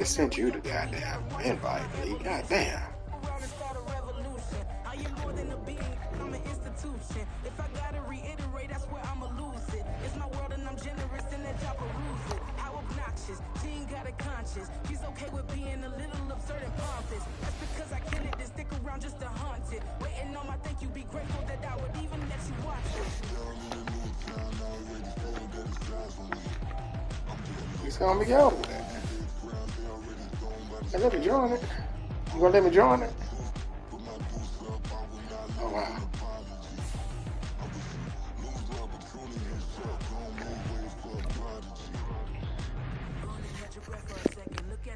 They sent you the goddamn invite, Lee. Goddamn. If I gotta reiterate, that's where I'ma lose it. It's my world and I'm generous and that y'all peruse it. How obnoxious, she ain't got a conscience. She's okay with being a little absurd and pompous. That's because I kill it, then stick around just to haunt it. Waiting on my thank you, be grateful that I would even let you watch it. He's gonna be over there. Hey, let me join it. You gonna let me join it? Oh wow.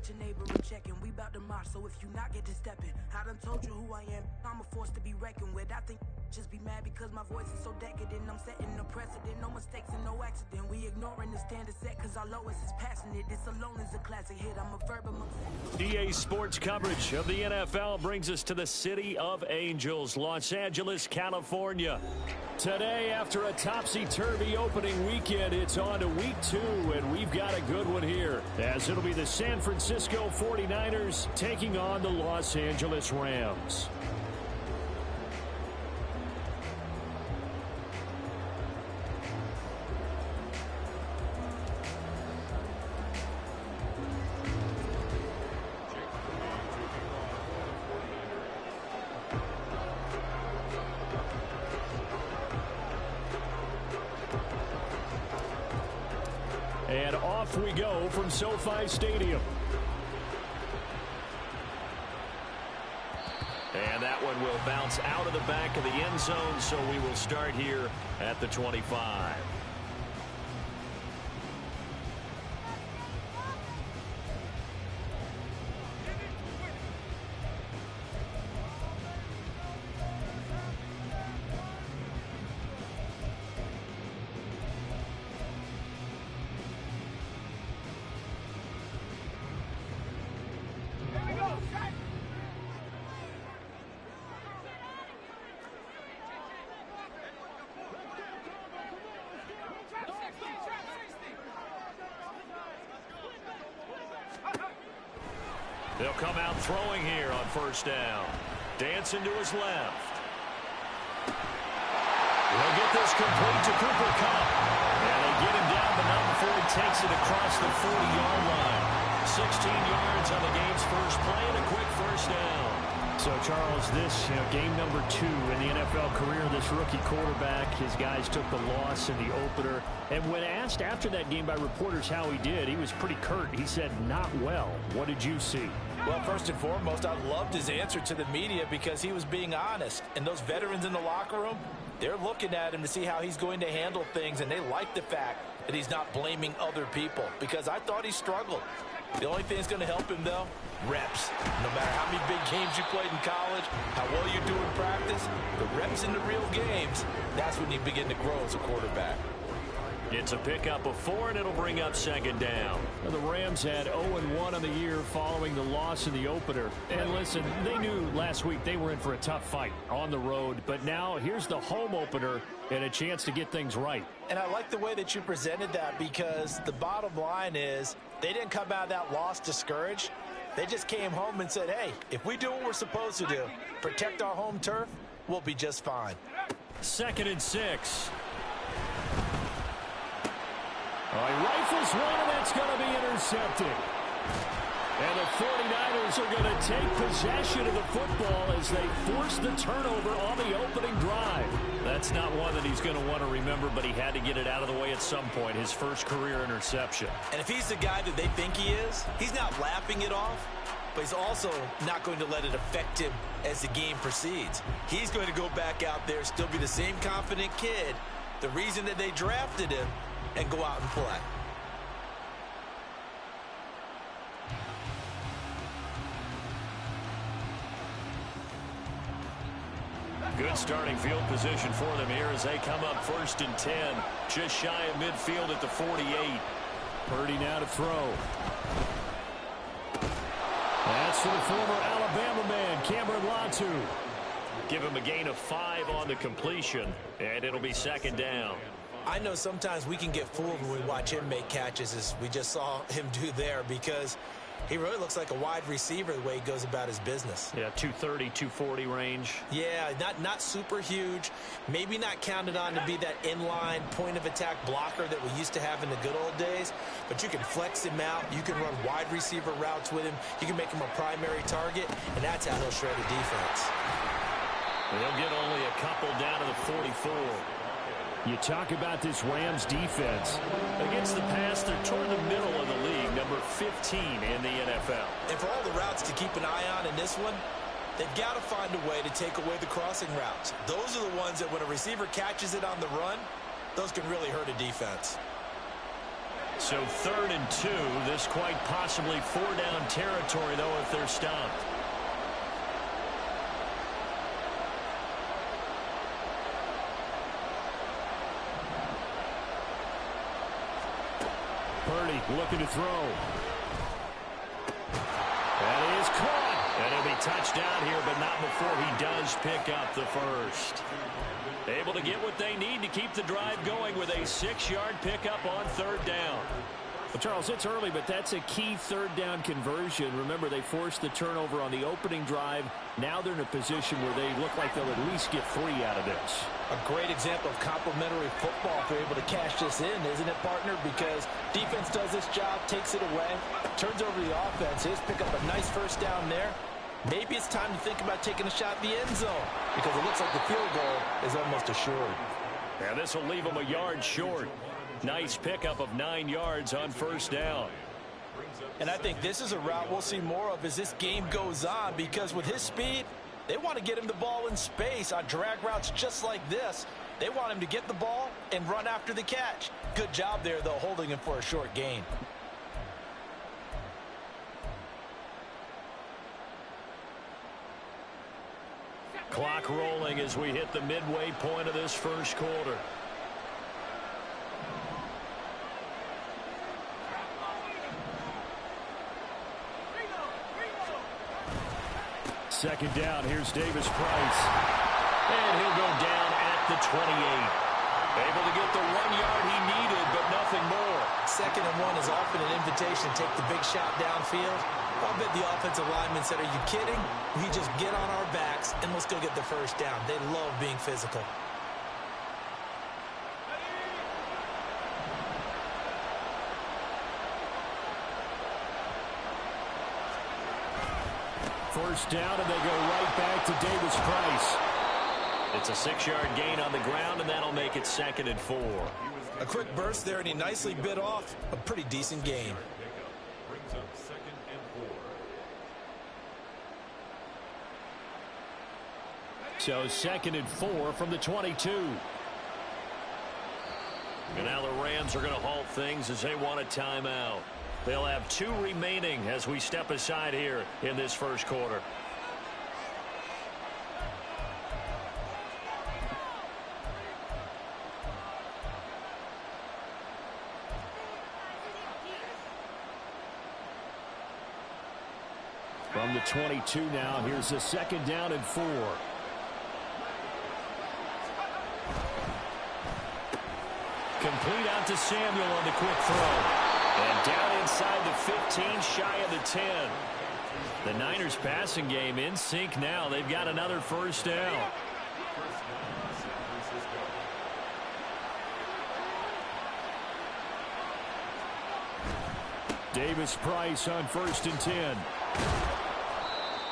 Your neighbor and checking, we bout to march, so if you not get to stepping, I done told you who I am, I'm a force to be reckoned with. I think just be mad because my voice is so decadent. I'm setting a precedent, no mistakes and no accident. We ignoring the standard set cause our lowest is passionate. This alone is a classic hit, I'm a verb among... EA Sports coverage of the NFL brings us to the City of Angels, Los Angeles, California. Today, after a topsy-turvy opening weekend, it's on to week 2, and we've got a good one here, as it'll be the San Francisco 49ers taking on the Los Angeles Rams. And off we go from SoFi Stadium. And that one will bounce out of the back of the end zone, so we will start here at the 25. They'll come out throwing here on first down. Dancing to his left. He'll get this complete to Cooper Kupp. And they get him down, but not before he takes it across the 40-yard line. 16 yards on the game's first play and a quick first down. So, Charles, this game number 2 in the NFL career, this rookie quarterback, his guys took the loss in the opener. And when asked after that game by reporters how he did, he was pretty curt. He said, not well. What did you see? Well, first and foremost, I loved his answer to the media because he was being honest. And those veterans in the locker room, they're looking at him to see how he's going to handle things, and they like the fact that he's not blaming other people because I thought he struggled. The only thing that's going to help him, though, reps. No matter how many big games you played in college, how well you do in practice, the reps in the real games, that's when you begin to grow as a quarterback. It's a pickup of 4, and it'll bring up second down. Now, the Rams had 0-1 on the year following the loss in the opener. And listen, they knew last week they were in for a tough fight on the road. But now here's the home opener and a chance to get things right. And I like the way that you presented that because the bottom line is they didn't come out of that loss discouraged. They just came home and said, hey, if we do what we're supposed to do, protect our home turf, we'll be just fine. 2nd and 6. He rifles one, and that's going to be intercepted. And the 49ers are going to take possession of the football as they force the turnover on the opening drive. That's not one that he's going to want to remember, but he had to get it out of the way at some point, his first career interception. And if he's the guy that they think he is, he's not laughing it off, but he's also not going to let it affect him as the game proceeds. He's going to go back out there, still be the same confident kid, the reason that they drafted him, and go out and play. Good starting field position for them here as they come up 1st and 10. Just shy of midfield at the 48. Purdy now to throw. That's for the former Alabama man, Cameron Latu. Give him a gain of 5 on the completion, and it'll be second down. I know sometimes we can get fooled when we watch him make catches, as we just saw him do there, because He really looks like a wide receiver the way he goes about his business. Yeah, 230, 240 range. Yeah, not super huge. Maybe not counted on to be that inline point-of-attack blocker that we used to have in the good old days. But you can flex him out. You can run wide receiver routes with him. You can make him a primary target, and that's how he'll shred a defense. They'll get only a couple down to the 44. You talk about this Rams defense. Against the pass, they're toward the middle of the league, number 15 in the NFL. And for all the routes to keep an eye on in this one, they've got to find a way to take away the crossing routes. Those are the ones that when a receiver catches it on the run, those can really hurt a defense. So 3rd and 2, this quite possibly 4-down territory, though, if they're stopped. Purdy looking to throw. That is caught. And it'll be touchdown here, but not before he does pick up the first. Able to get what they need to keep the drive going with a 6-yard pickup on 3rd down. Well, Charles, it's early, but that's a key 3rd down conversion. Remember, they forced the turnover on the opening drive. Now they're in a position where they look like they'll at least get 3 out of this. A great example of complementary football if they're able to cash this in, isn't it, partner? Because defense does this job, takes it away, turns over the offense. Just pick up a nice 1st down there. Maybe it's time to think about taking a shot at the end zone because it looks like the field goal is almost assured. And this will leave them a yard short. Nice pickup of 9 yards on 1st down. And I think this is a route we'll see more of as this game goes on because with his speed, they want to get him the ball in space on drag routes just like this. They want him to get the ball and run after the catch. Good job there, though, holding him for a short gain. Clock rolling as we hit the midway point of this 1st quarter. Second down, here's Davis Price. And he'll go down at the 28. Able to get the 1 yard he needed, but nothing more. 2nd and 1 is often an invitation to take the big shot downfield. I bet the offensive lineman said, are you kidding? We just get on our backs and let's go get the 1st down. They love being physical. First down, and they go right back to Davis Price. It's a 6-yard gain on the ground, and that'll make it 2nd and 4. A quick burst there, and he nicely bit off a pretty decent gain. So 2nd and 4 from the 22. And now the Rams are going to halt things as they want a timeout. They'll have 2 remaining as we step aside here in this 1st quarter. From the 22 now, here's a 2nd down and 4. Complete out to Samuel on the quick throw. And down inside the 15, shy of the 10. The Niners passing game in sync now. They've got another 1st down. Davis Price on 1st and 10.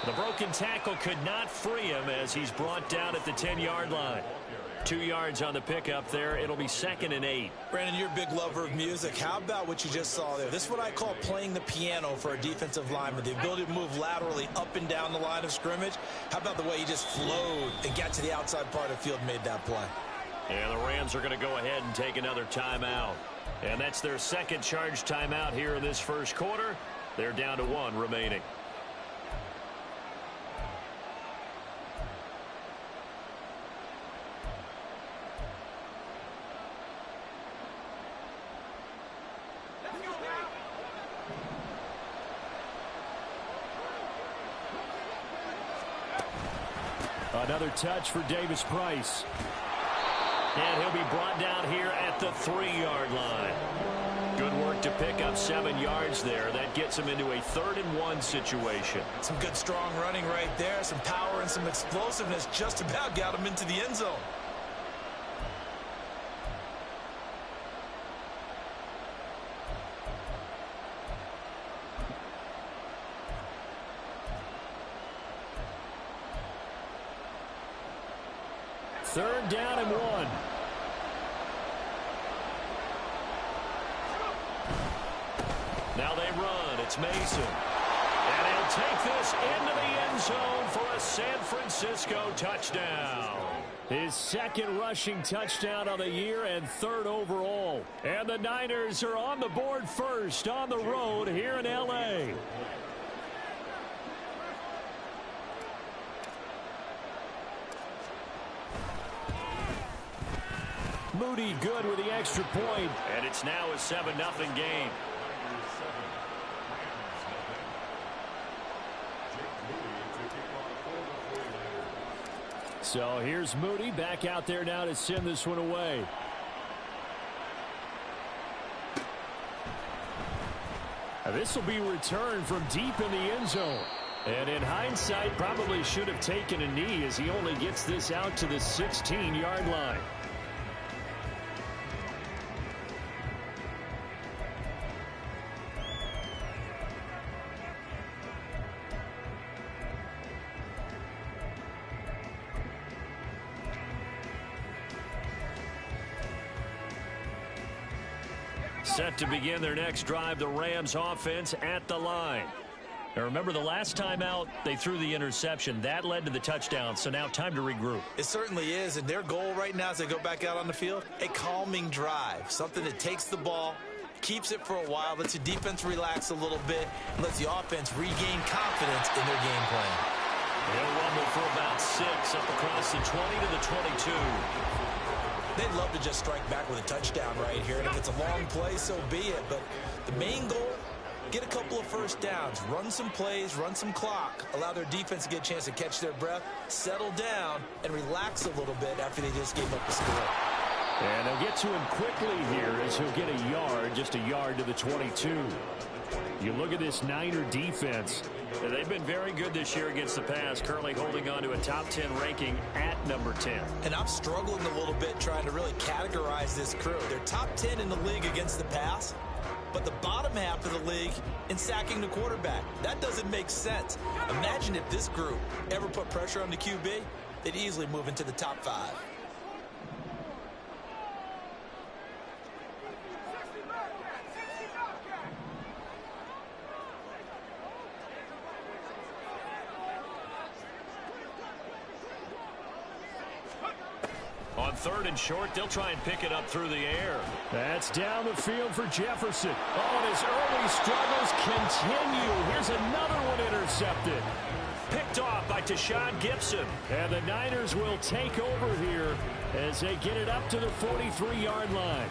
The broken tackle could not free him as he's brought down at the 10-yard line. 2 yards on the pickup there. It'll be 2nd and 8. Brandon, you're a big lover of music. How about what you just saw there? This is what I call playing the piano for a defensive lineman. The ability to move laterally up and down the line of scrimmage. How about the way he just flowed and got to the outside part of the field and made that play? And the Rams are going to go ahead and take another timeout. And that's their 2nd charge timeout here in this 1st quarter. They're down to 1 remaining. Another touch for Davis Price. And he'll be brought down here at the 3-yard line. Good work to pick up 7 yards there. That gets him into a 3rd-and-1 situation. Some good strong running right there. Some power and some explosiveness just about got him into the end zone. Third down and 1. Now they run. It's Mason. And he'll take this into the end zone for a San Francisco touchdown. His 2nd rushing touchdown of the year and 3rd overall. And the Niners are on the board first on the road here in L.A. Moody good with the extra point. And it's now a 7-0 game. So here's Moody back out there now to send this one away. This will be returned from deep in the end zone. And in hindsight, probably should have taken a knee as he only gets this out to the 16-yard line. Set to begin their next drive, the Rams offense at the line. Now remember, the last time out, they threw the interception. That led to the touchdown, so now time to regroup. It certainly is, and their goal right now as they go back out on the field, a calming drive, something that takes the ball, keeps it for a while, lets the defense relax a little bit, and lets the offense regain confidence in their game plan. They'll rumble for about 6 up across the 20 to the 22. They'd love to just strike back with a touchdown right here, and if it's a long play, so be it. But the main goal, get a couple of first downs, run some plays, run some clock, allow their defense to get a chance to catch their breath, settle down, and relax a little bit after they just gave up the score. And they'll get to him quickly here as he'll get a yard, just a yard to the 22. You look at this Niner defense. They've been very good this year against the pass, currently holding on to a top 10 ranking at number 10. And I'm struggling a little bit trying to really categorize this crew. They're top 10 in the league against the pass, but the bottom half of the league in sacking the quarterback. That doesn't make sense. Imagine if this group ever put pressure on the QB, they'd easily move into the top 5. On 3rd and short, they'll try and pick it up through the air. That's down the field for Jefferson. Oh, and his early struggles continue. Here's another one intercepted. Picked off by Tashawn Gibson. And the Niners will take over here as they get it up to the 43-yard line.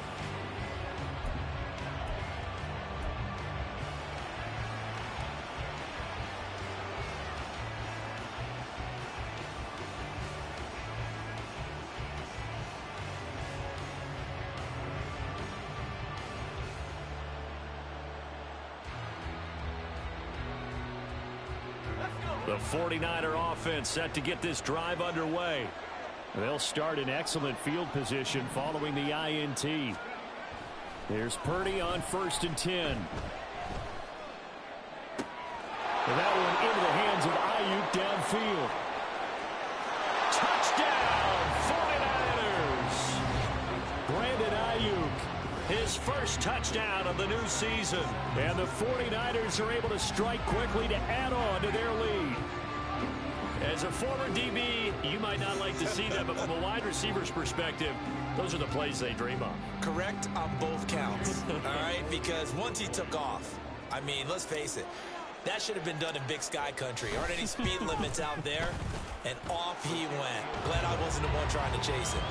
The 49er offense set to get this drive underway. They'll start in excellent field position following the INT. There's Purdy on 1st and 10. And that one into the hands of Ayuk downfield. Touchdown, 49ers! Brandon Ayuk, his first touchdown of the new season. And the 49ers are able to strike quickly to add on to their lead. As a former DB, you might not like to see that, but from a wide receiver's perspective, those are the plays they dream of. Correct on both counts, all right? Because once he took off, I mean, let's face it, that should have been done in Big Sky country. Aren't any speed limits out there? And off he went. Glad I wasn't the one trying to chase it.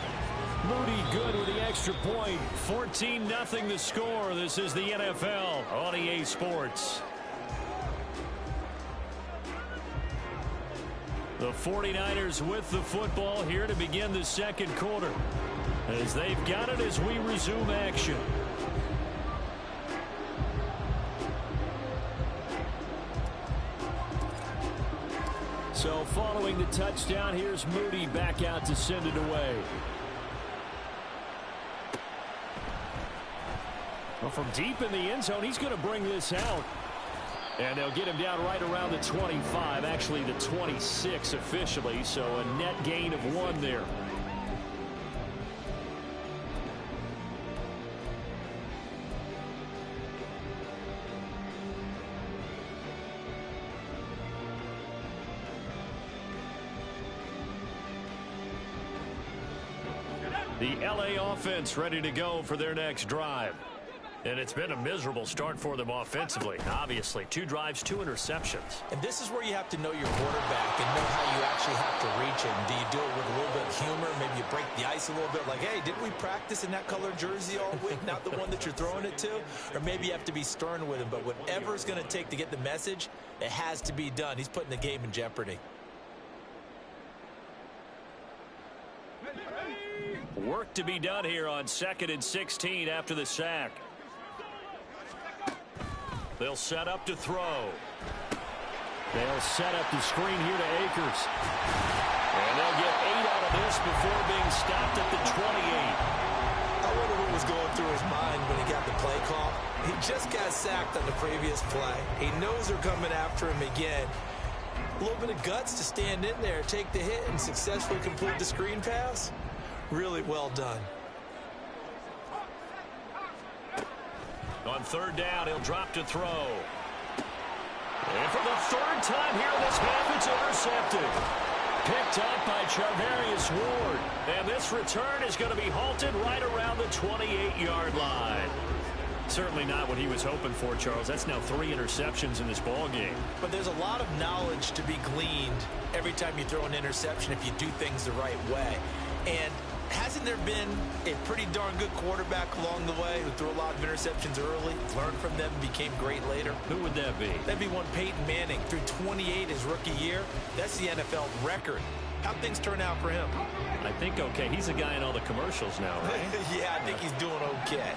Moody good with the extra point. 14-0 the score. This is the NFL on EA Sports. The 49ers with the football here to begin the second quarter. As they've got it as we resume action. So following the touchdown, here's Moody back out to send it away. Well, from deep in the end zone, he's going to bring this out. And they'll get him down right around the 25, actually the 26 officially, so a net gain of 1 there. The LA offense ready to go for their next drive. And it's been a miserable start for them offensively. Obviously, 2 drives, 2 interceptions. And this is where you have to know your quarterback and know how you actually have to reach him. Do you do it with a little bit of humor? Maybe you break the ice a little bit like, hey, didn't we practice in that color jersey all week? Not the one that you're throwing it to? Or maybe you have to be stern with him. But whatever it's going to take to get the message, it has to be done. He's putting the game in jeopardy. Work to be done here on 2nd and 16 after the sack. They'll set up to throw. They'll set up the screen here to Akers. And they'll get 8 out of this before being stopped at the 28. I wonder what was going through his mind when he got the play call. He just got sacked on the previous play. He knows they're coming after him again. A little bit of guts to stand in there, take the hit, and successfully complete the screen pass. Really well done. On 3rd down, he'll drop to throw. And for the 3rd time here in this half, it's intercepted. Picked up by Charvarius Ward. And this return is going to be halted right around the 28-yard line. Certainly not what he was hoping for, Charles. That's now 3 interceptions in this ball game. But there's a lot of knowledge to be gleaned every time you throw an interception if you do things the right way. And hasn't there been a pretty darn good quarterback along the way who threw a lot of interceptions early, learned from them, became great later? Who would that be? That'd be one Peyton Manning. Threw 28 his rookie year. That's the NFL record. How'd things turn out for him? I think okay. He's a guy in all the commercials now, right? Yeah, I think he's doing okay.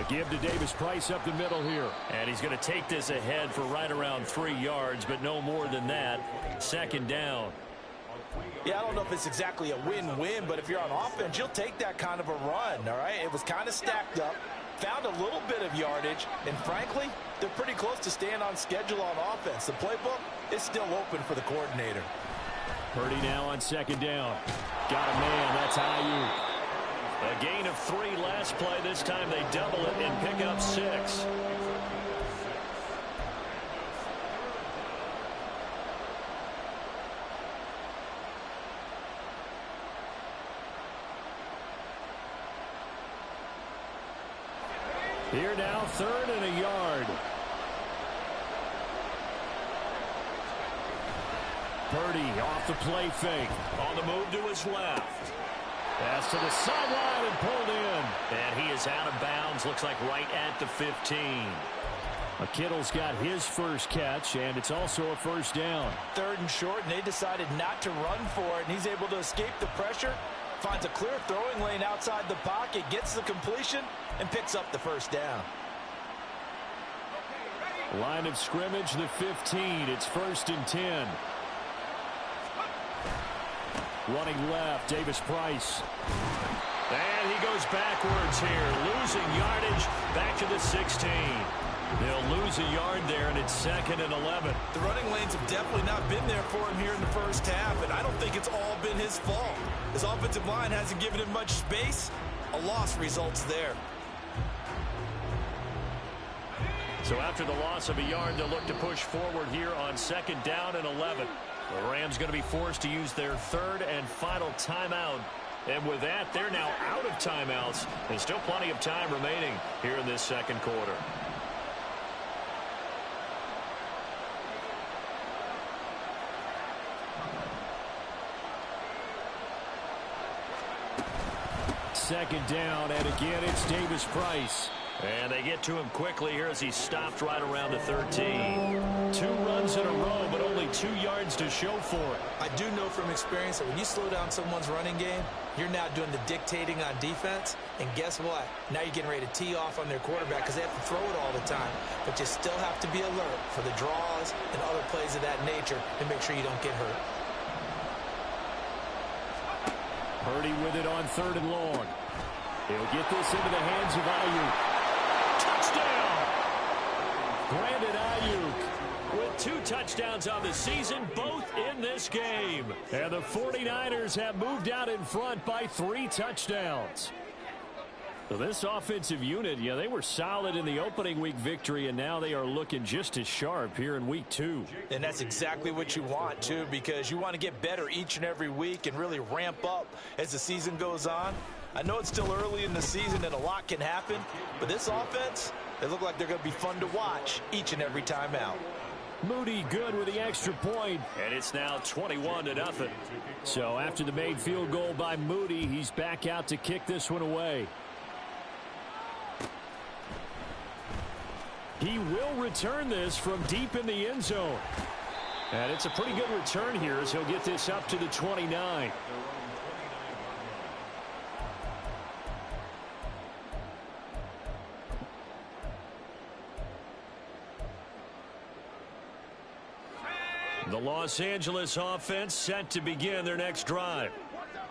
Give to Davis Price up the middle here. And he's going to take this ahead for right around 3 yards, but no more than that. 2nd down. Yeah, I don't know if it's exactly a win-win, but if you're on offense, you'll take that kind of a run, all right? It was kind of stacked up, found a little bit of yardage, and frankly, they're pretty close to staying on schedule on offense. The playbook is still open for the coordinator. Purdy now on 2nd down. Got a man. That's Ayuk. A gain of 3 last play. This time they double it and pick up 6. Here now, 3rd and a yard. Purdy off the play fake. On the move to his left. Pass to the sideline and pulled in. And he is out of bounds. Looks like right at the 15. Kittle's got his first catch, and it's also a 1st down. 3rd and short, and they decided not to run for it, and he's able to escape the pressure, finds a clear throwing lane outside the pocket, gets the completion, and picks up the 1st down. Line of scrimmage, the 15. It's 1st and 10. Running left, Davis Price. And he goes backwards here, losing yardage back to the 16. They'll lose a yard there, and it's 2nd and 11. The running lanes have definitely not been there for him here in the first half, and I don't think it's all been his fault. His offensive line hasn't given him much space. A loss results there. So after the loss of a yard, they'll look to push forward here on 2nd down and 11. The Rams going to be forced to use their 3rd and final timeout. And with that, they're now out of timeouts. And still plenty of time remaining here in this 2nd quarter. Second down, and again, it's Davis Price. And they get to him quickly here as he stopped right around the 13. 2 runs in a row, but only 2 yards to show for it. I do know from experience that when you slow down someone's running game, you're now doing the dictating on defense. And guess what? Now you're getting ready to tee off on their quarterback because they have to throw it all the time. But you still have to be alert for the draws and other plays of that nature to make sure you don't get hurt. Purdy with it on 3rd and long. He'll get this into the hands of Ayuk. Touchdown! Brandon Ayuk with 2 touchdowns on the season, both in this game. And the 49ers have moved out in front by 3 touchdowns. So this offensive unit, yeah, they were solid in the opening week victory, and now they are looking just as sharp here in week 2. And that's exactly what you want, too, because you want to get better each and every week and really ramp up as the season goes on. I know it's still early in the season and a lot can happen, but this offense, they look like they're going to be fun to watch each and every time out. Moody good with the extra point, and it's now 21-0. So after the made field goal by Moody, he's back out to kick this one away. He will return this from deep in the end zone. And it's a pretty good return here as he'll get this up to the 29. The Los Angeles offense set to begin their next drive.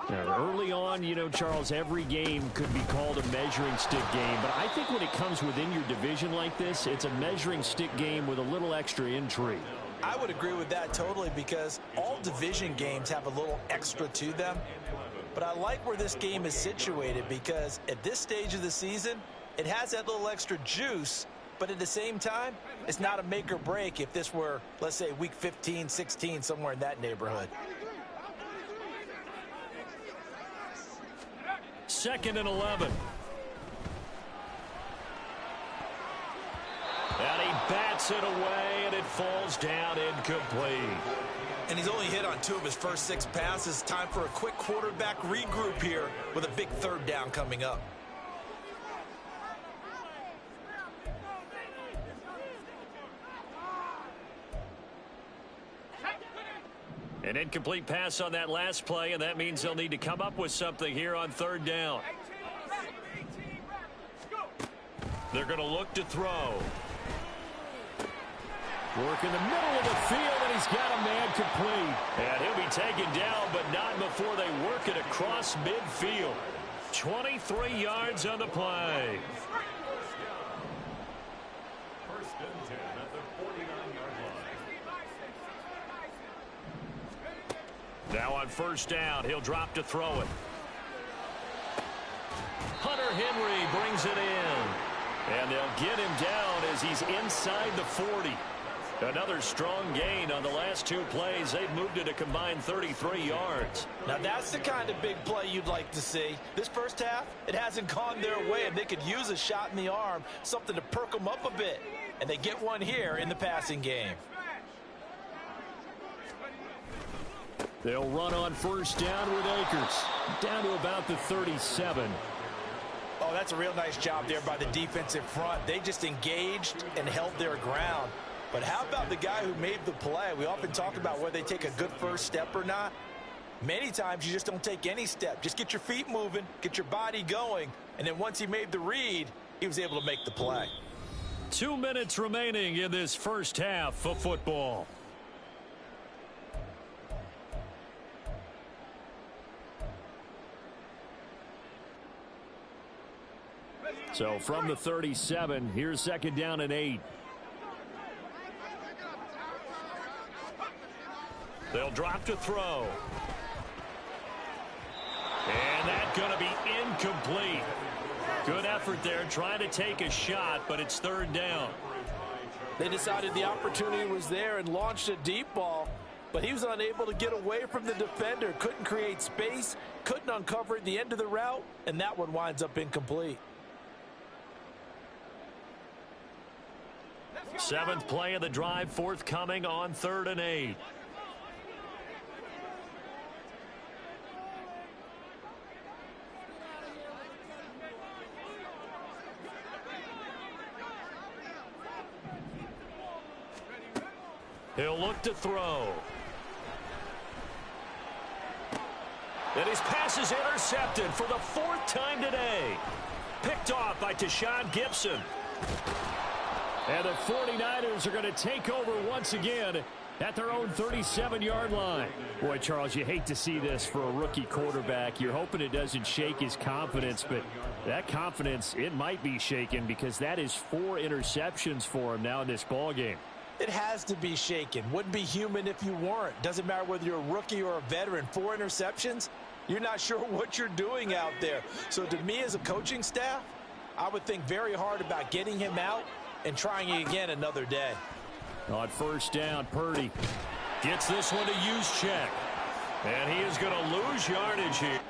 Now, early on, you know, Charles, every game could be called a measuring stick game. But I think when it comes within your division like this, it's a measuring stick game with a little extra intrigue. I would agree with that totally because all division games have a little extra to them. But I like where this game is situated because at this stage of the season, it has that little extra juice. But at the same time, it's not a make or break if this were, let's say, week 15, 16, somewhere in that neighborhood. 2nd and 11. And he bats it away, and it falls down incomplete. And he's only hit on 2 of his first 6 passes. Time for a quick quarterback regroup here with a big 3rd down coming up. An incomplete pass on that last play, and that means they'll need to come up with something here on 3rd down. They're going to look to throw. Work in the middle of the field, and he's got a man complete. And he'll be taken down, but not before they work it across midfield. 23 yards on the play. Now on 1st down, he'll drop to throw it. Hunter Henry brings it in. And they'll get him down as he's inside the 40. Another strong gain on the last 2 plays. They've moved it a combined 33 yards. Now that's the kind of big play you'd like to see. This first half, it hasn't gone their way, and they could use a shot in the arm, something to perk them up a bit. And they get one here in the passing game. They'll run on 1st down with Akers. Down to about the 37. Oh, that's a real nice job there by the defensive front. They just engaged and held their ground. But how about the guy who made the play? We often talk about whether they take a good first step or not. Many times you just don't take any step. Just get your feet moving, get your body going, and then once he made the read, he was able to make the play. 2 minutes remaining in this first half of football. So from the 37, here's 2nd down and 8. They'll drop to throw. And that's going to be incomplete. Good effort there trying to take a shot, but it's 3rd down. They decided the opportunity was there and launched a deep ball, but he was unable to get away from the defender. Couldn't create space, couldn't uncover at the end of the route, and that one winds up incomplete. 7th play of the drive forthcoming on 3rd and 8. He'll look to throw. And his pass is intercepted for the 4th time today. Picked off by Tashaun Gipson. And the 49ers are going to take over once again at their own 37-yard line. Boy, Charles, you hate to see this for a rookie quarterback. You're hoping it doesn't shake his confidence, but that confidence, it might be shaken because that is 4 interceptions for him now in this ballgame. It has to be shaken. Wouldn't be human if you weren't. Doesn't matter whether you're a rookie or a veteran. 4 interceptions, you're not sure what you're doing out there. So to me as a coaching staff, I would think very hard about getting him out and trying it again another day. On first down, Purdy gets this one to Juszczyk. And he is going to lose yardage here.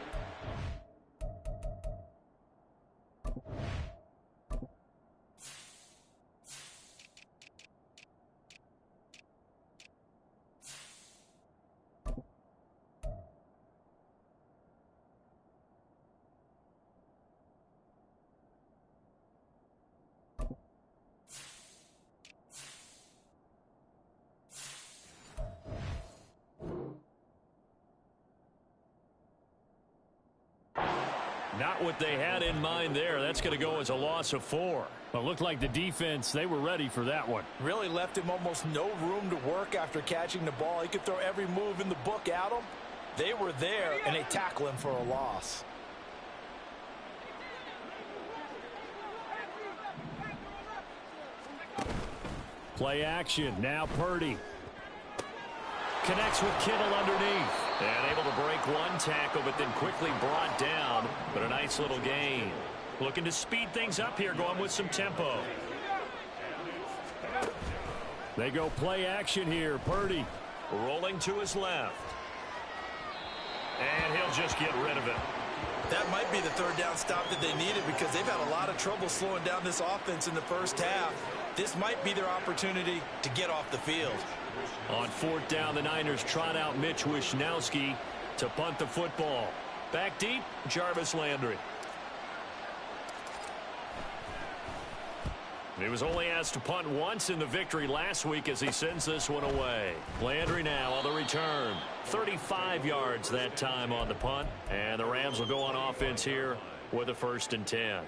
Not what they had in mind there. That's going to go as a loss of 4. But it looked like the defense, they were ready for that one. Really left him almost no room to work after catching the ball. He could throw every move in the book at him. They were there, and they tackle him for a loss. Play action. Now Purdy connects with Kittle underneath. And able to break one tackle, but then quickly brought down. But a nice little gain. Looking to speed things up here, going with some tempo. They go play action here. Purdy rolling to his left. And he'll just get rid of it. That might be the 3rd down stop that they needed because they've had a lot of trouble slowing down this offense in the first half. This might be their opportunity to get off the field. On 4th down, the Niners trot out Mitch Wishnowsky to punt the football. Back deep, Jarvis Landry. He was only asked to punt once in the victory last week as he sends this one away. Landry now on the return. 35 yards that time on the punt. And the Rams will go on offense here with a 1st and 10.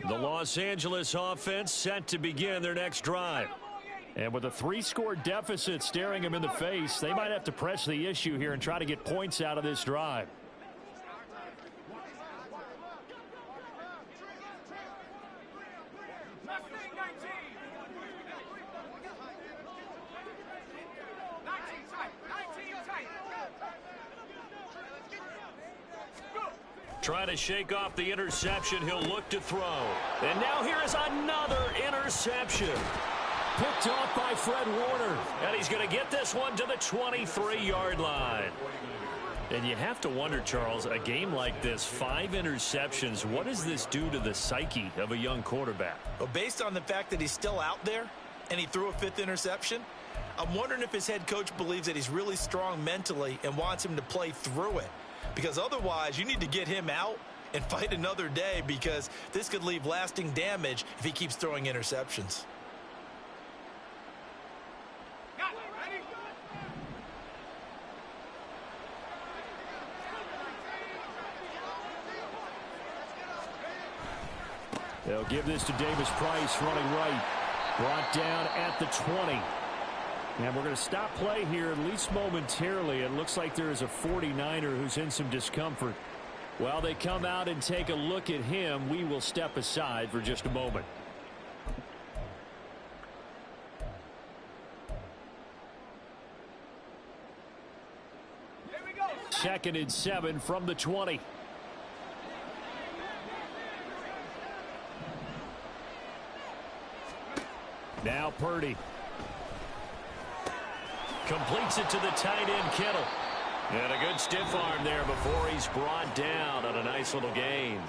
The Los Angeles offense set to begin their next drive. And with a 3-score deficit staring them in the face, they might have to press the issue here and try to get points out of this drive. Trying to shake off the interception. He'll look to throw. And now here is another interception. Picked off by Fred Warner. And he's going to get this one to the 23-yard line. And you have to wonder, Charles, a game like this, 5 interceptions, what does this do to the psyche of a young quarterback? Well, based on the fact that he's still out there and he threw a 5th interception, I'm wondering if his head coach believes that he's really strong mentally and wants him to play through it. Because otherwise, you need to get him out and fight another day because this could leave lasting damage if he keeps throwing interceptions. They'll give this to Davis Price running right. Brought down at the 20. And we're going to stop play here, at least momentarily. It looks like there is a 49er who's in some discomfort. While they come out and take a look at him, we will step aside for just a moment. Here we go. 2nd and 7 from the 20. Now Purdy. Completes it to the tight end, Kittle. And a good stiff arm there before he's brought down on a nice little gain.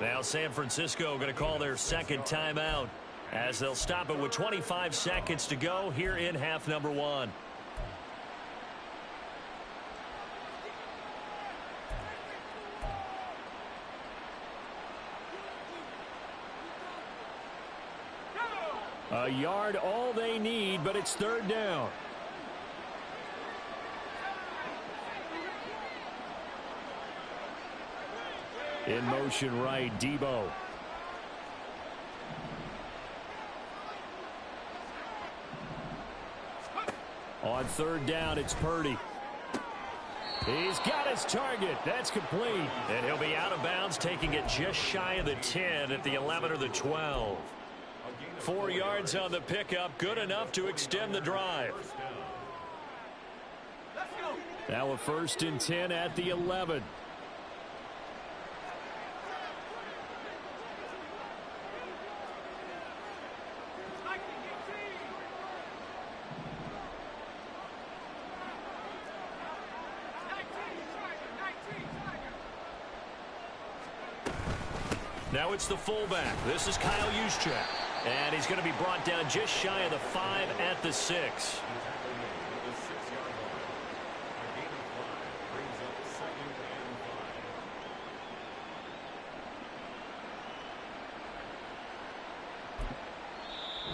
Now San Francisco going to call their 2nd timeout as they'll stop it with 25 seconds to go here in half number one. A yard all they need, but it's third down. In motion right, Debo. On third down, it's Purdy. He's got his target. That's complete. And he'll be out of bounds, taking it just shy of the 10 at the 11 or the 12. 4 yards on the pickup, good enough to extend the drive. Now a 1st and 10 at the 11. Now it's the fullback. This is Kyle Juszczyk. And he's going to be brought down just shy of the 5 at the 6.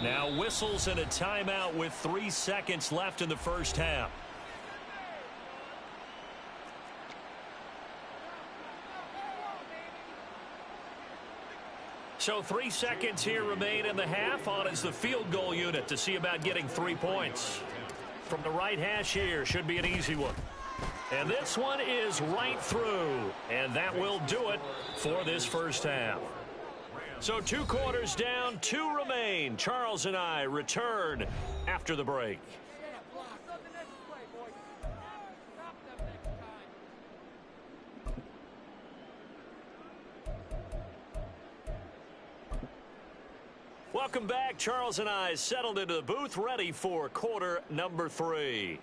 Now whistles and a timeout with 3 seconds left in the first half. So 3 seconds here remain in the half. On is the field goal unit to see about getting 3 points. From the right hash here, should be an easy one. And this one is right through. And that will do it for this first half. So 2 quarters down, 2 remain. Charles and I return after the break. Welcome back. Charles and I settled into the booth, ready for quarter number 3.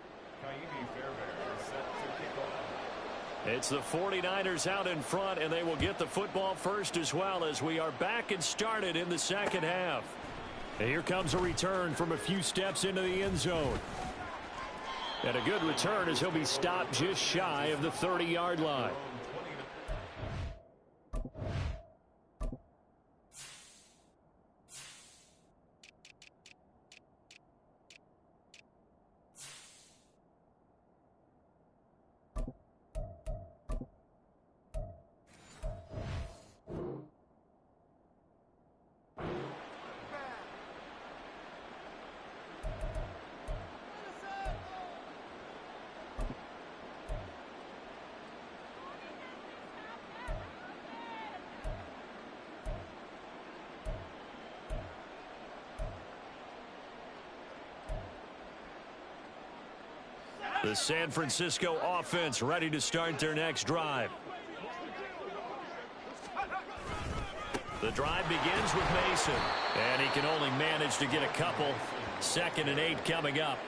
It's the 49ers out in front, and they will get the football first as well as we are back and started in the second half. And here comes a return from a few steps into the end zone. And a good return as he'll be stopped just shy of the 30-yard line. The San Francisco offense ready to start their next drive. The drive begins with Mason, and he can only manage to get a couple. 2nd and 8 coming up.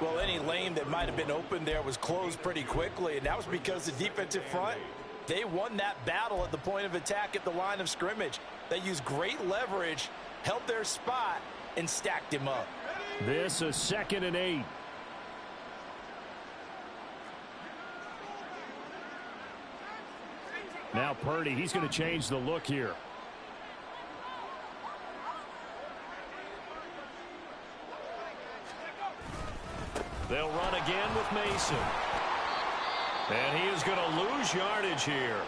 Well, any lane that might have been open there was closed pretty quickly, and that was because the defensive front, they won that battle at the point of attack at the line of scrimmage. They used great leverage, held their spot, and stacked him up. This is 2nd and 8. Now Purdy, he's going to change the look here. They'll run again with Mason. And he is going to lose yardage here.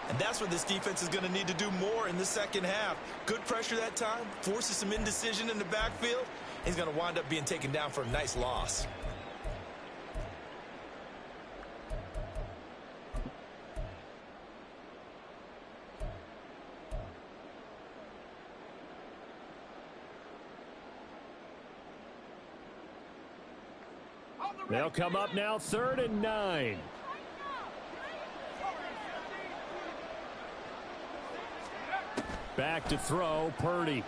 And that's what this defense is going to need to do more in the second half. Good pressure that time, forces some indecision in the backfield. He's going to wind up being taken down for a nice loss. They'll come up now 3rd and 9. Back to throw, Purdy.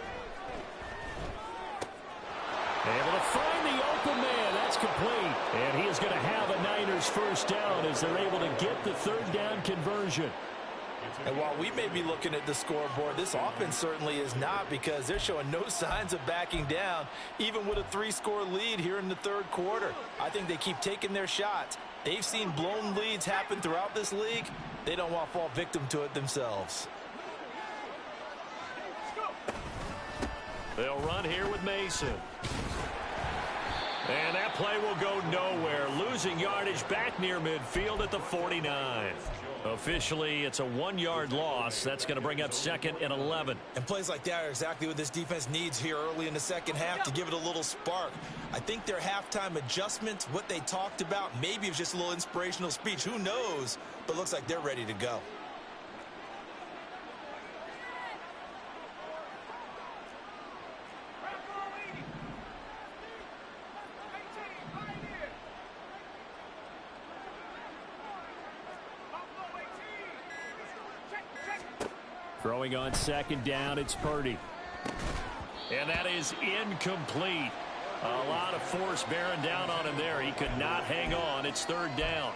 Able to find the open man. That's complete. And he is going to have a Niners first down as they're able to get the 3rd down conversion. And while we may be looking at the scoreboard, this offense certainly is not, because they're showing no signs of backing down, even with a 3-score lead here in the third quarter. I think they keep taking their shots. They've seen blown leads happen throughout this league. They don't want to fall victim to it themselves. They'll run here with Mason. And that play will go nowhere. Losing yardage back near midfield at the 49. Officially, it's a 1-yard loss. That's going to bring up 2nd and 11. And plays like that are exactly what this defense needs here early in the second half to give it a little spark. I think their halftime adjustments, what they talked about, maybe it was just a little inspirational speech. Who knows? But looks like they're ready to go. Throwing on 2nd down, it's Purdy. And that is incomplete. A lot of force bearing down on him there. He could not hang on. It's 3rd down.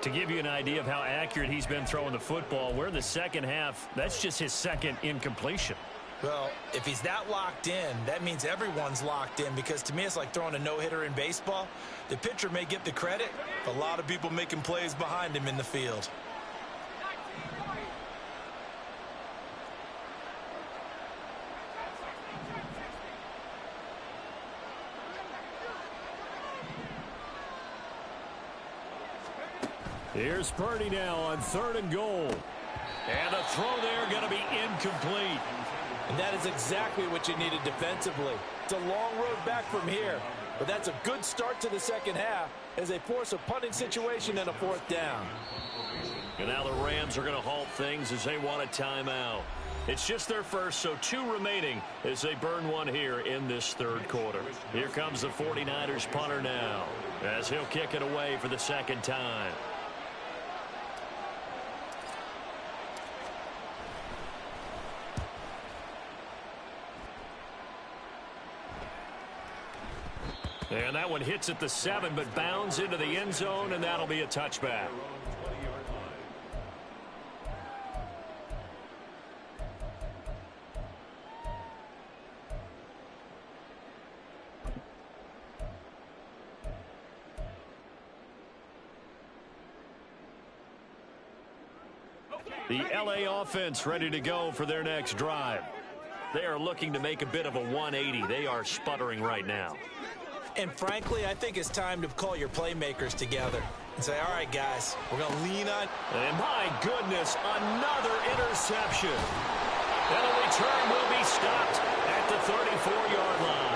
To give you an idea of how accurate he's been throwing the football, we're in the second half. That's just his 2nd incompletion. Well, if he's that locked in, that means everyone's locked in, because to me it's like throwing a no-hitter in baseball. The pitcher may get the credit, but a lot of people making plays behind him in the field. Here's Purdy now on 3rd and goal. And a throw there going to be incomplete. And that is exactly what you needed defensively. It's a long road back from here, but that's a good start to the second half as they force a punting situation and a 4th down. And now the Rams are going to halt things as they want a timeout. It's just their first, so 2 remaining as they burn one here in this third quarter. Here comes the 49ers punter now as he'll kick it away for the 2nd time. And that one hits at the 7, but bounds into the end zone, and that'll be a touchback. The LA offense ready to go for their next drive. They are looking to make a bit of a 180. They are sputtering right now. And frankly, I think it's time to call your playmakers together and say, all right, guys, we're going to lean on. And my goodness, another interception. And the return will be stopped at the 34-yard line.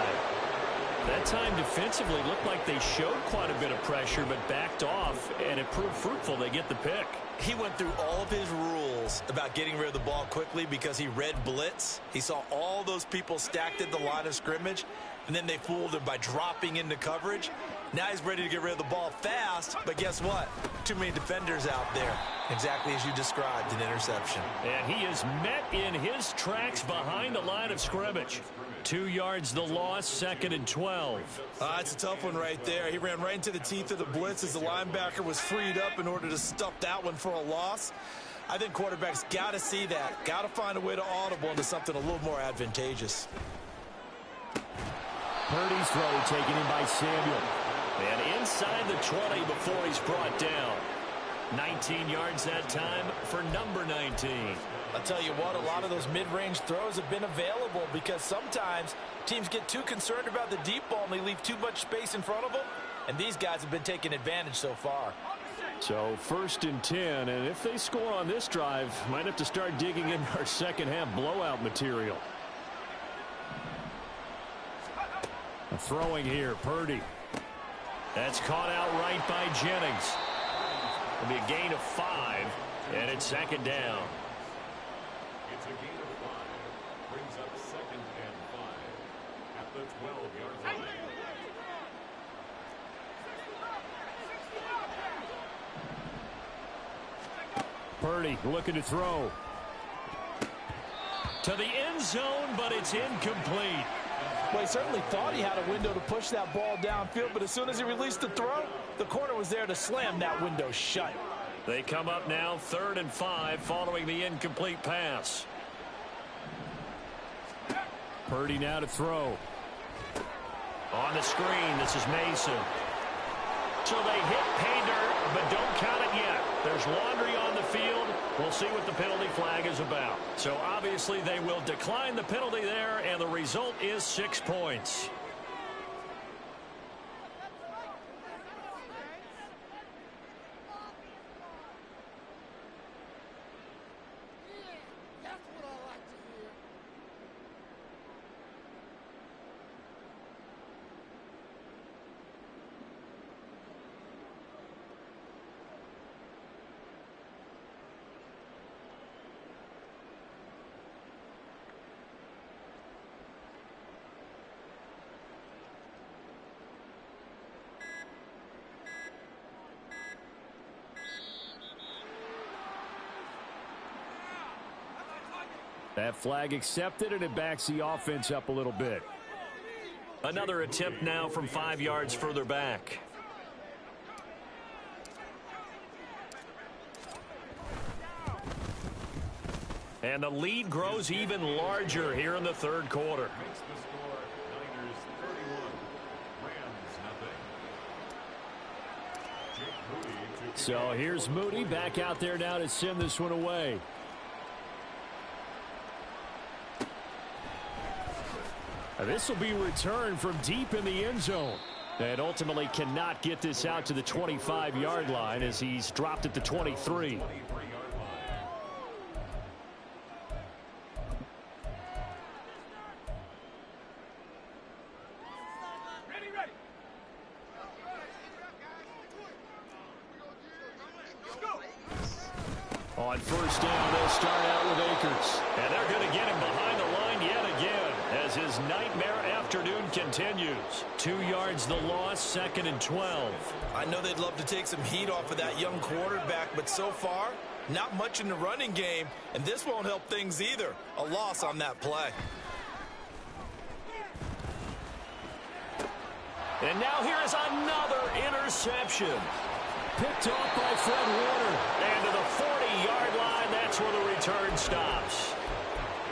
That time defensively looked like they showed quite a bit of pressure but backed off, and it proved fruitful. They get the pick. He went through all of his rules about getting rid of the ball quickly because he read blitz. He saw all those people stacked at the line of scrimmage, and then they fooled him by dropping into coverage. Now he's ready to get rid of the ball fast, but guess what? Too many defenders out there. Exactly as you described, an interception. And he is met in his tracks behind the line of scrimmage. 2 yards the loss, 2nd and 12. It's a tough one right there. He ran right into the teeth of the blitz as the linebacker was freed up in order to stuff that one for a loss. I think quarterbacks got to see that. Got to find a way to audible into something a little more advantageous. Purdy's throw taken in by Samuel. And inside the 20 before he's brought down. 19 yards that time for number 19. I'll tell you what, a lot of those mid-range throws have been available because sometimes teams get too concerned about the deep ball and they leave too much space in front of them. And these guys have been taking advantage so far. So 1st and 10, and if they score on this drive, might have to start digging in our second half blowout material. Throwing here, Purdy. That's caught out right by Jennings. It'll be a gain of 5, and it's 2nd down. It's a gain of 5. Brings up 2nd and 5 at the 12-yard line. Purdy looking to throw. To the end zone, but it's incomplete. Well, he certainly thought he had a window to push that ball downfield, but as soon as he released the throw, the corner was there to slam that window shut. They come up now 3rd and 5 following the incomplete pass. Purdy now to throw. On the screen, this is Mason. So they hit pay dirt, but don't count it yet. There's laundry on the field. We'll see what the penalty flag is about. So obviously they will decline the penalty there, and the result is 6 points. That flag accepted, and it backs the offense up a little bit. Another attempt now from 5 yards further back. And the lead grows even larger here in the 3rd quarter. Makes the score Niners 31, Rams nothing. Jake Moody to So here's Moody back out there now to send this one away. This will be returned from deep in the end zone. And ultimately cannot get this out to the 25-yard line as he's dropped at the 23. On 1st down, they'll start out with Akers. And they're going to get him behind the line yet again as his nightmare afternoon continues. 2 yards the loss, 2nd and 12. I know they'd love to take some heat off of that young quarterback, but so far, not much in the running game, and this won't help things either. A loss on that play. And now here is another interception. Picked off by Fred Warner. And to the 40-yard line, that's where the return stops.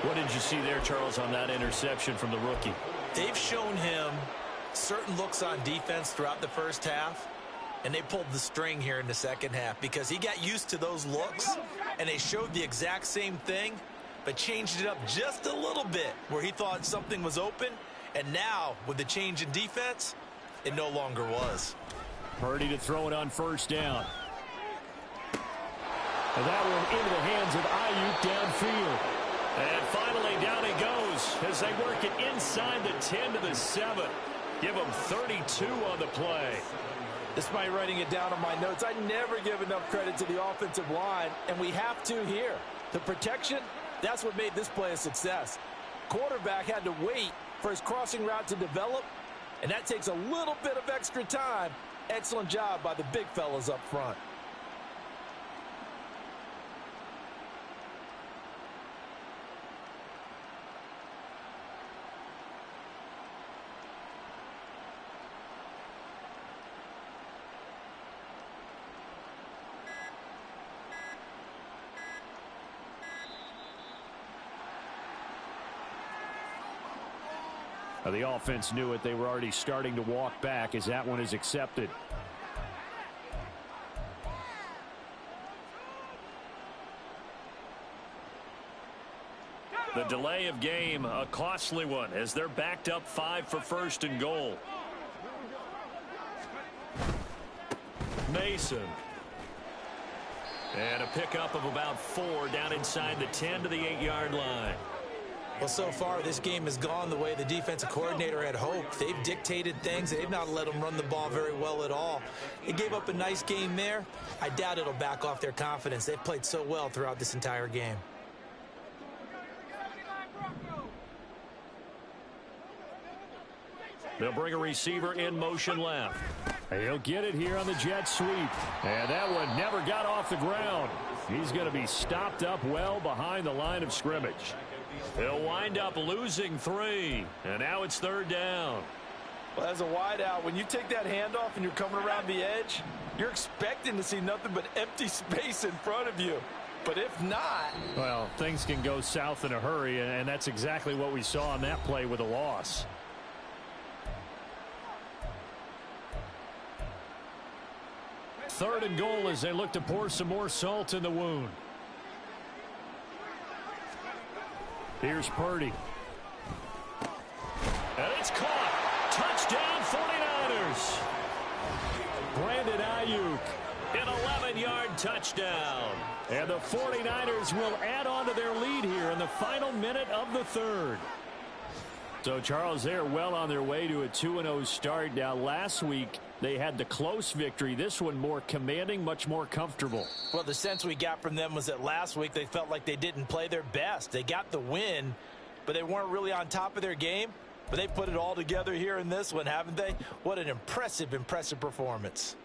What did you see there, Charles, on that interception from the rookie? They've shown him certain looks on defense throughout the first half, and they pulled the string here in the second half because he got used to those looks, and they showed the exact same thing, but changed it up just a little bit where he thought something was open, and now, with the change in defense, it no longer was. Purdy to throw it on 1st down. And that one into the hands of Ayuk downfield. And finally down he goes as they work it inside the 10 to the 7. Give him 32 on the play. Despite writing it down on my notes, I never give enough credit to the offensive line, and we have to here. The protection, that's what made this play a success. Quarterback had to wait for his crossing route to develop, and that takes a little bit of extra time. Excellent job by the big fellas up front. The offense knew it. They were already starting to walk back as that one is accepted. The delay of game, a costly one, as they're backed up 5 for 1st and goal. Mason. And a pickup of about 4 down inside the 10 to the 8-yard line. Well, so far, this game has gone the way the defensive coordinator had hoped. They've dictated things. They've not let them run the ball very well at all. They gave up a nice game there. I doubt it'll back off their confidence. They've played so well throughout this entire game. They'll bring a receiver in motion left. He'll get it here on the jet sweep. And that one never got off the ground. He's going to be stopped up well behind the line of scrimmage. They'll wind up losing 3. And now it's 3rd down. Well, as a wideout, when you take that handoff and you're coming around the edge, you're expecting to see nothing but empty space in front of you. But if not... Well, things can go south in a hurry, and that's exactly what we saw on that play with a loss. Third and goal as they look to pour some more salt in the wound. Here's Purdy. And it's caught. Touchdown 49ers. Brandon Ayuk, an 11-yard touchdown. And the 49ers will add on to their lead here in the final minute of the third. So, Charles, they're well on their way to a 2-0 start. Now, last week, they had the close victory. This one more commanding, much more comfortable. Well, the sense we got from them was that last week they felt like they didn't play their best. They got the win, but they weren't really on top of their game. But they put it all together here in this one, haven't they? What an impressive performance.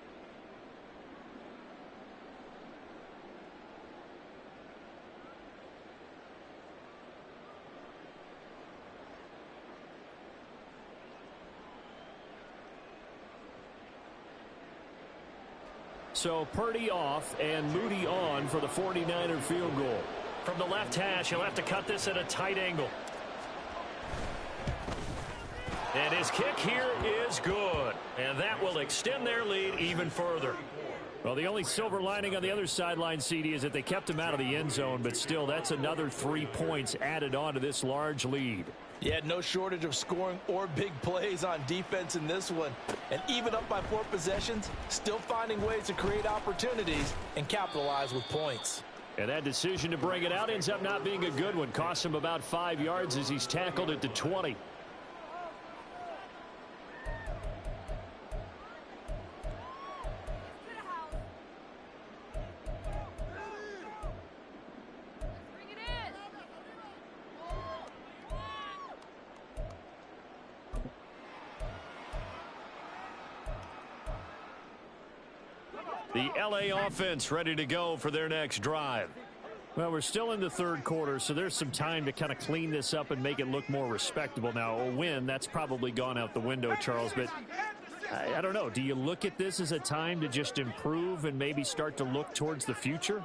So Purdy off and Moody on for the 49er field goal. From the left hash, he'll have to cut this at a tight angle. And his kick here is good. And that will extend their lead even further. Well, the only silver lining on the other sideline, CD, is that they kept him out of the end zone. But still, that's another 3 points added on to this large lead. Yeah, no shortage of scoring or big plays on defense in this one. And even up by 4 possessions, still finding ways to create opportunities and capitalize with points. And that decision to bring it out ends up not being a good one. Costs him about 5 yards as he's tackled at the 20. The LA offense ready to go for their next drive. Well, we're still in the third quarter, so there's some time to kind of clean this up and make it look more respectable. Now, a win, that's probably gone out the window, Charles, but I don't know. Do you look at this as a time to just improve and maybe start to look towards the future?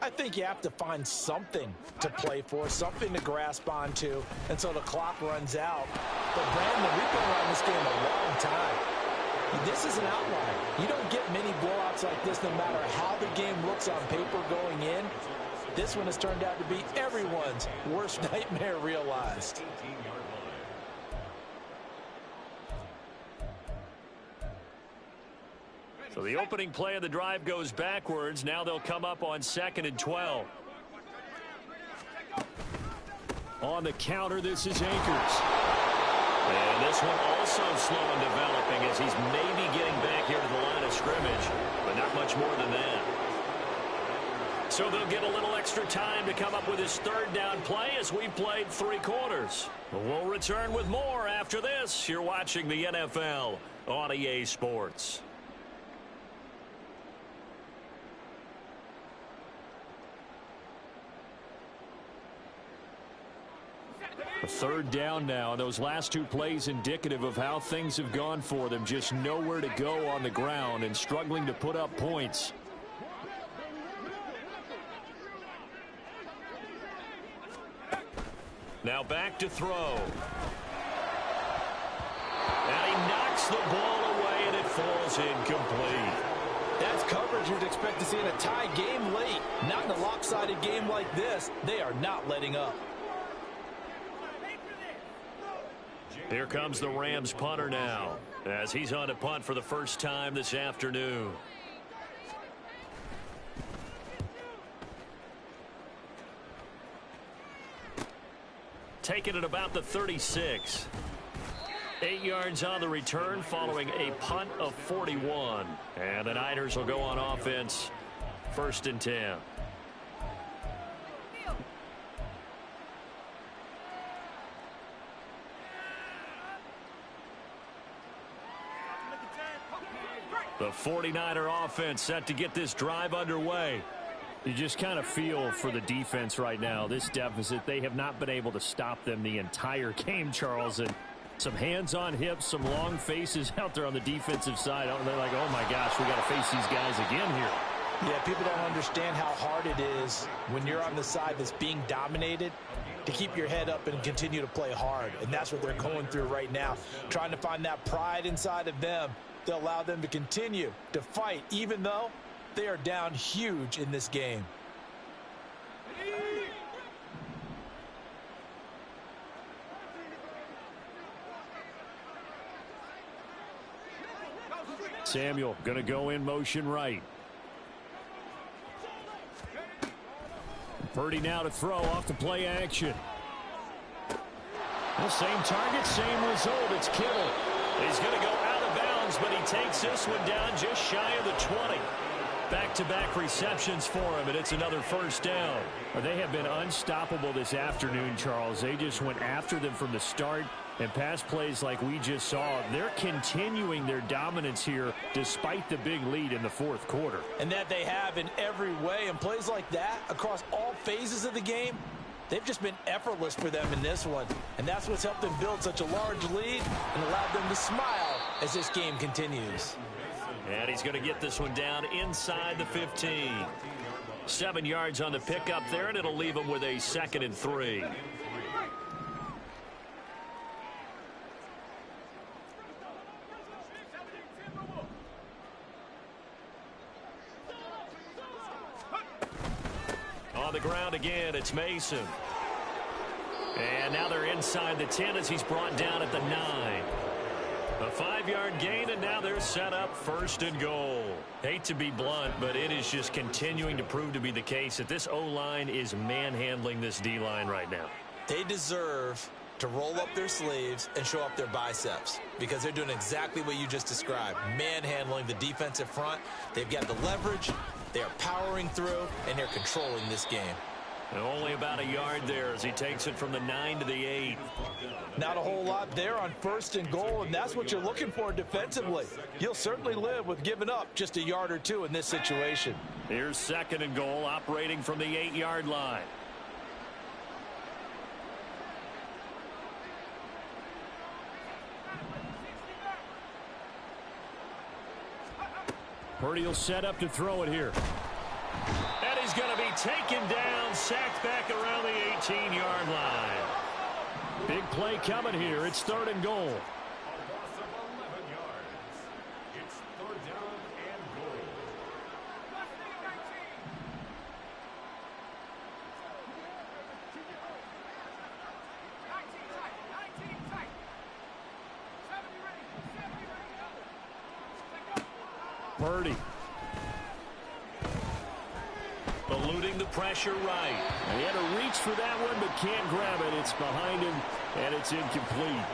I think you have to find something to play for, something to grasp onto until the clock runs out. But, Brandon, we've been around this game a long time. This is an outlier. You don't get many blowouts like this no matter how the game looks on paper going in. This one has turned out to be everyone's worst nightmare realized. So the opening play of the drive goes backwards. Now they'll come up on 2nd and 12. On the counter, this is Akers. And this one also slow in developing as he's maybe getting back here to the line of scrimmage, but not much more than that. So they'll get a little extra time to come up with his third down play as we've played 3 quarters. We'll return with more after this. You're watching the NFL on EA Sports. A third down now. Those last 2 plays indicative of how things have gone for them. Just nowhere to go on the ground and struggling to put up points. Now back to throw. And he knocks the ball away and it falls incomplete. That's coverage you'd expect to see in a tie game late. Not in a lopsided game like this. They are not letting up. Here comes the Rams punter now as he's on to punt for the first time this afternoon. Taking it about the 36. 8 yards on the return following a punt of 41. And the Niners will go on offense. 1st and 10. The 49er offense set to get this drive underway. You just kind of feel for the defense right now. This deficit, they have not been able to stop them the entire game, Charles. And Some hands on hips, some long faces out there on the defensive side. They're like, oh, my gosh, we got to face these guys again here. Yeah, people don't understand how hard it is when you're on the side that's being dominated to keep your head up and continue to play hard. And that's what they're going through right now, trying to find that pride inside of them to allow them to continue to fight, even though they are down huge in this game. Samuel going to go in motion right. Purdy now to throw off the play action. The same target, same result. It's Kittle. He's going to go out of bounds, but he takes this one down just shy of the 20. Back-to-back receptions for him, and it's another first down. They have been unstoppable this afternoon, Charles. They just went after them from the start, and pass plays like we just saw. They're continuing their dominance here despite the big lead in the fourth quarter. And that they have in every way, and plays like that across all phases of the game, they've just been effortless for them in this one. And that's what's helped them build such a large lead and allowed them to smile as this game continues. And he's going to get this one down inside the 15. 7 yards on the pickup there, and it'll leave him with a 2nd and 3. On the ground again, it's Mason. And now they're inside the 10 as he's brought down at the 9. A 5-yard gain, and now they're set up 1st and goal. Hate to be blunt, but it is just continuing to prove to be the case that this O-line is manhandling this D-line right now. They deserve to roll up their sleeves and show up their biceps because they're doing exactly what you just described, manhandling the defensive front. They've got the leverage, they're powering through, and they're controlling this game. And only about a yard there as he takes it from the 9 to the 8. Not a whole lot there on 1st and goal, and that's what you're looking for defensively. You'll certainly live with giving up just a yard or two in this situation. Here's 2nd and goal, operating from the 8-yard line. Purdy will set up to throw it here. And he's going to be taken down, sacked back around the 18-yard line. Big play coming here. It's 3rd and goal. A loss of 11 yards. It's 3rd down and goal. Purdy. Eluding the pressure right. And he had to reach for that one, but can't grab it. It's behind him, and it's incomplete.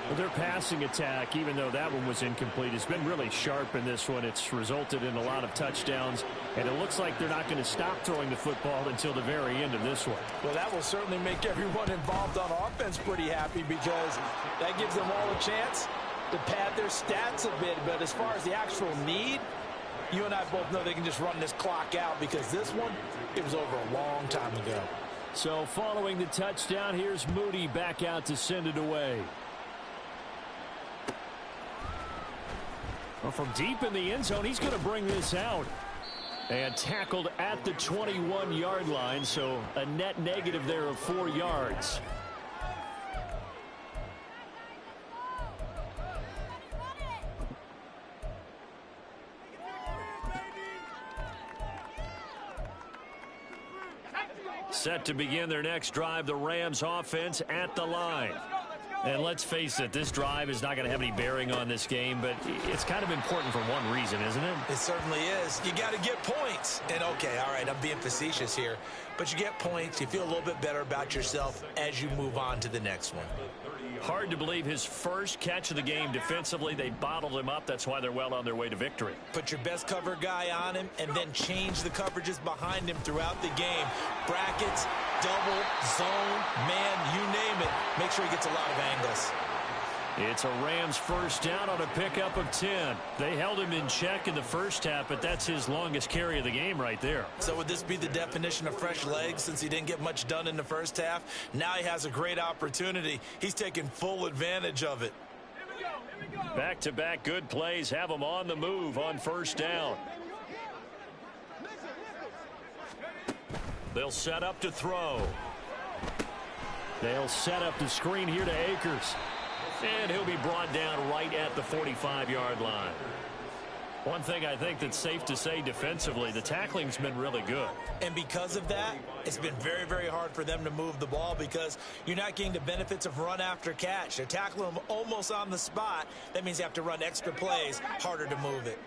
Well, their passing attack, even though that one was incomplete, has been really sharp in this one. It's resulted in a lot of touchdowns, and it looks like they're not going to stop throwing the football until the very end of this one. Well, that will certainly make everyone involved on offense pretty happy because that gives them all a chance to pad their stats a bit. But as far as the actual need, you and I both know they can just run this clock out because this one, it was over a long time ago. So following the touchdown, here's Moody back out to send it away. Well, from deep in the end zone, he's going to bring this out. And tackled at the 21-yard line, so a net negative there of 4 yards. Set to begin their next drive, the Rams offense at the line. And let's face it, this drive is not going to have any bearing on this game, but it's kind of important for one reason, isn't it? It certainly is. You got to get points. And okay, all right, I'm being facetious here, but you get points, you feel a little bit better about yourself as you move on to the next one. Hard to believe his first catch of the game defensively. They bottled him up. That's why they're well on their way to victory. Put your best cover guy on him and then change the coverages behind him throughout the game. Brackets, double, zone, man, you name it. Make sure he gets a lot of angles. It's a Rams first down on a pickup of 10. They held him in check in the first half, but that's his longest carry of the game right there. So would this be the definition of fresh legs since he didn't get much done in the first half? Now he has a great opportunity. He's taking full advantage of it. Back-to-back good plays have him on the move on first down. They'll set up to throw. They'll set up the screen here to Akers. And he'll be brought down right at the 45-yard line. One thing I think that's safe to say defensively, the tackling's been really good. And because of that, it's been very, very hard for them to move the ball because you're not getting the benefits of run after catch. They're tackling them almost on the spot. That means you have to run extra plays, harder to move it.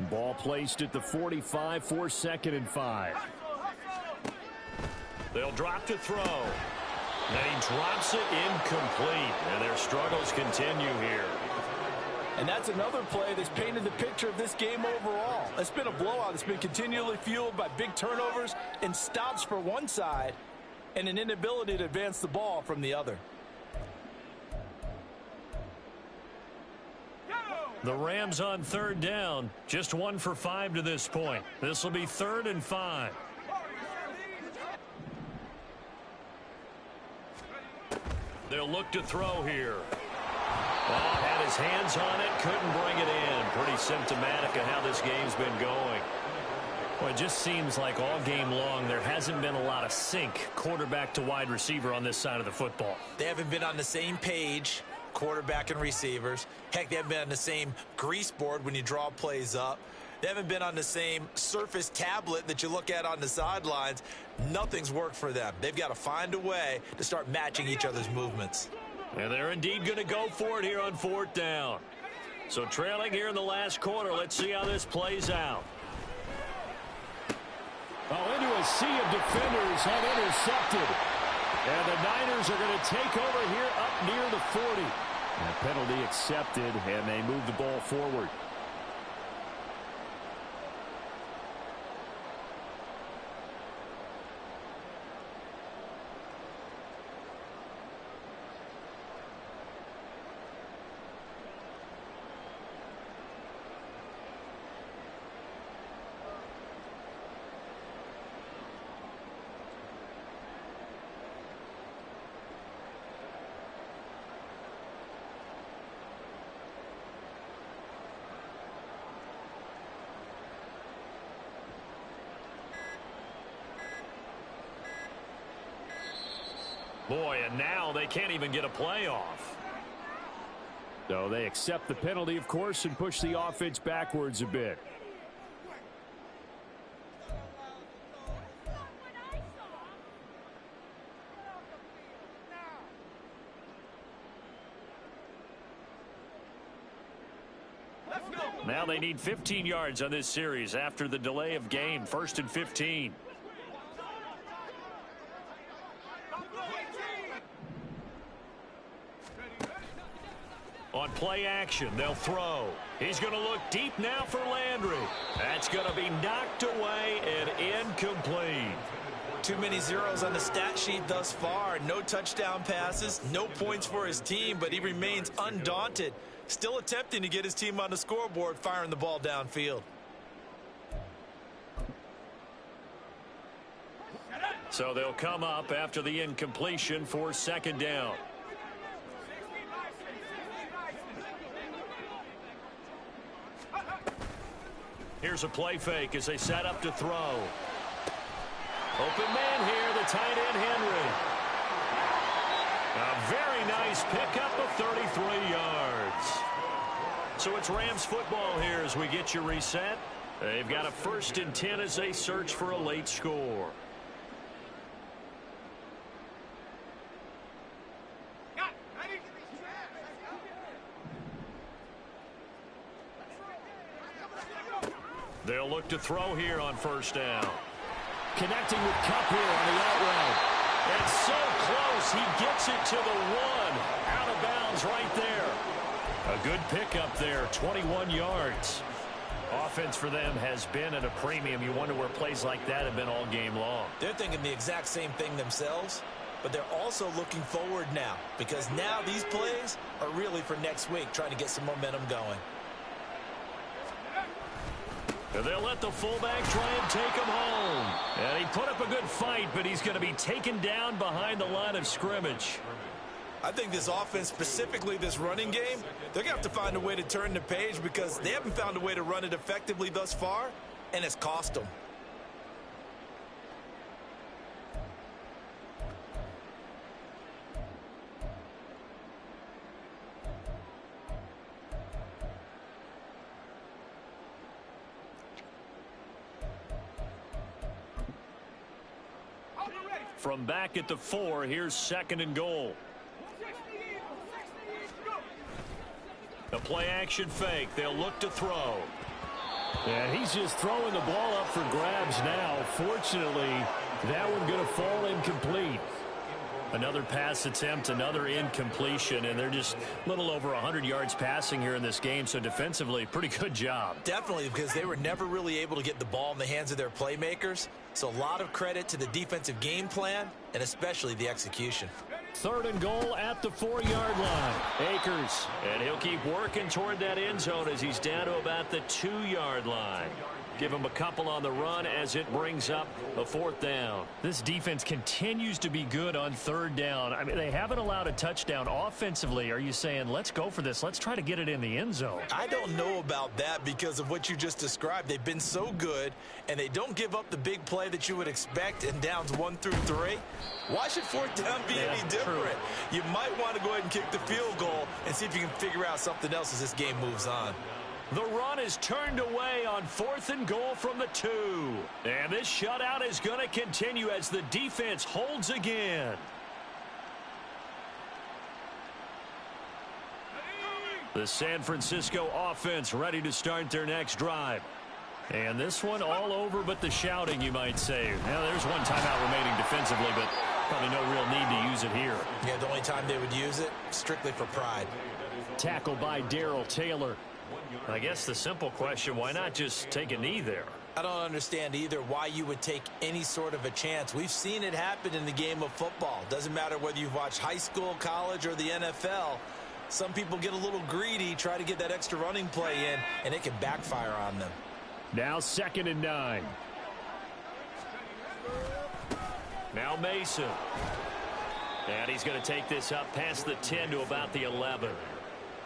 Ball placed at the 45 for 2nd and 5. They'll drop to throw. And he drops it incomplete. And their struggles continue here. And that's another play that's painted the picture of this game overall. It's been a blowout. It's been continually fueled by big turnovers and stops for one side and an inability to advance the ball from the other. The Rams on 3rd down. Just 1 for 5 to this point. This will be 3rd and 5. They'll look to throw here. Oh, had his hands on it, couldn't bring it in. Pretty symptomatic of how this game's been going. Well, it just seems like all game long there hasn't been a lot of sync quarterback to wide receiver on this side of the football. They haven't been on the same page, quarterback and receivers. Heck, they haven't been on the same grease board when you draw plays up. They haven't been on the same surface tablet that you look at on the sidelines. Nothing's worked for them. They've got to find a way to start matching each other's movements. And they're indeed going to go for it here on 4th down. So trailing here in the last quarter. Let's see how this plays out. Oh, into a sea of defenders have intercepted. And the Niners are going to take over here up near the 40. And a penalty accepted, and they move the ball forward. Boy, and now they can't even get a playoff. So they accept the penalty, of course, and push the offense backwards a bit. Now they need 15 yards on this series after the delay of game. 1st and 15. On play action, they'll throw. He's going to look deep now for Landry. That's going to be knocked away and incomplete. Too many zeros on the stat sheet thus far. No touchdown passes, no points for his team, but he remains undaunted. Still attempting to get his team on the scoreboard, firing the ball downfield. So they'll come up after the incompletion for 2nd down. Here's a play fake as they set up to throw. Open man here, the tight end Henry. A very nice pickup of 33 yards. So it's Rams football here as we get you reset. They've got a 1st and 10 as they search for a late score. They'll look to throw here on 1st down. Connecting with Kupp here on the out route. And so close, he gets it to the 1. Out of bounds right there. A good pickup there, 21 yards. Offense for them has been at a premium. You wonder where plays like that have been all game long. They're thinking the exact same thing themselves. but they're also looking forward now because now these plays are really for next week, trying to get some momentum going. And they'll let the fullback try and take him home. And he put up a good fight, but he's going to be taken down behind the line of scrimmage. I think this offense, specifically this running game, they're going to have to find a way to turn the page because they haven't found a way to run it effectively thus far, and it's cost them. From back at the 4, here's 2nd and goal. The play action fake. They'll look to throw. And he's just throwing the ball up for grabs now. Fortunately, that one going to fall incomplete. Another pass attempt, another incompletion, and they're just a little over 100 yards passing here in this game, so defensively, pretty good job. Definitely, because they were never really able to get the ball in the hands of their playmakers, so a lot of credit to the defensive game plan and especially the execution. 3rd and goal at the 4-yard line. Akers, and he'll keep working toward that end zone as he's down to about the 2-yard line. Give him a couple on the run as it brings up a 4th down. This defense continues to be good on 3rd down. I mean, they haven't allowed a touchdown offensively. Are you saying, let's go for this? Let's try to get it in the end zone. I don't know about that because of what you just described. They've been so good, and they don't give up the big play that you would expect in downs 1 through 3. Why should 4th down be any different? True. You might want to go ahead and kick the field goal and see if you can figure out something else as this game moves on. The run is turned away on 4th and goal from the 2. And this shutout is going to continue as the defense holds again. The San Francisco offense ready to start their next drive. And this one all over but the shouting, you might say. Now, there's one timeout remaining defensively, but probably no real need to use it here. Yeah, the only time they would use it, strictly for pride. Tackled by Darrell Taylor. I guess the simple question, why not just take a knee there? I don't understand either why you would take any sort of a chance. We've seen it happen in the game of football. Doesn't matter whether you've watched high school, college, or the NFL. Some people get a little greedy, try to get that extra running play in, and it can backfire on them. Now 2nd and 9. Now Mason. And he's going to take this up past the 10 to about the 11.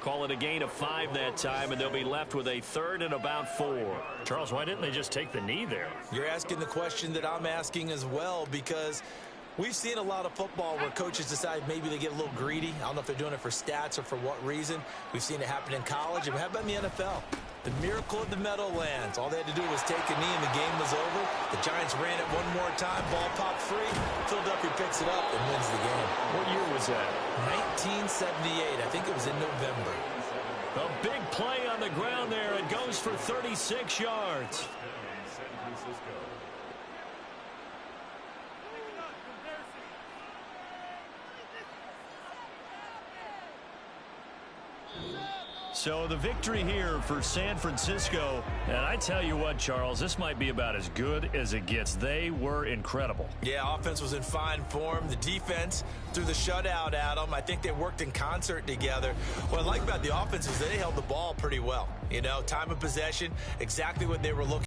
Call it a gain of 5 that time, and they'll be left with a 3rd and about 4. Charles, why didn't they just take the knee there? You're asking the question that I'm asking as well, because we've seen a lot of football where coaches decide maybe they get a little greedy. I don't know if they're doing it for stats or for what reason. We've seen it happen in college. And how about in the NFL? The miracle of the Meadowlands. All they had to do was take a knee and the game was over. The Giants ran it one more time. Ball popped free. Philadelphia picks it up and wins the game. What year was that? 1978. I think it was in November. A big play on the ground there. It goes for 36 yards. San Francisco. So the victory here for San Francisco. And I tell you what, Charles, this might be about as good as it gets. They were incredible. Yeah, offense was in fine form. The defense threw the shutout at them. I think they worked in concert together. What I like about the offense is they held the ball pretty well. You know, time of possession, exactly what they were looking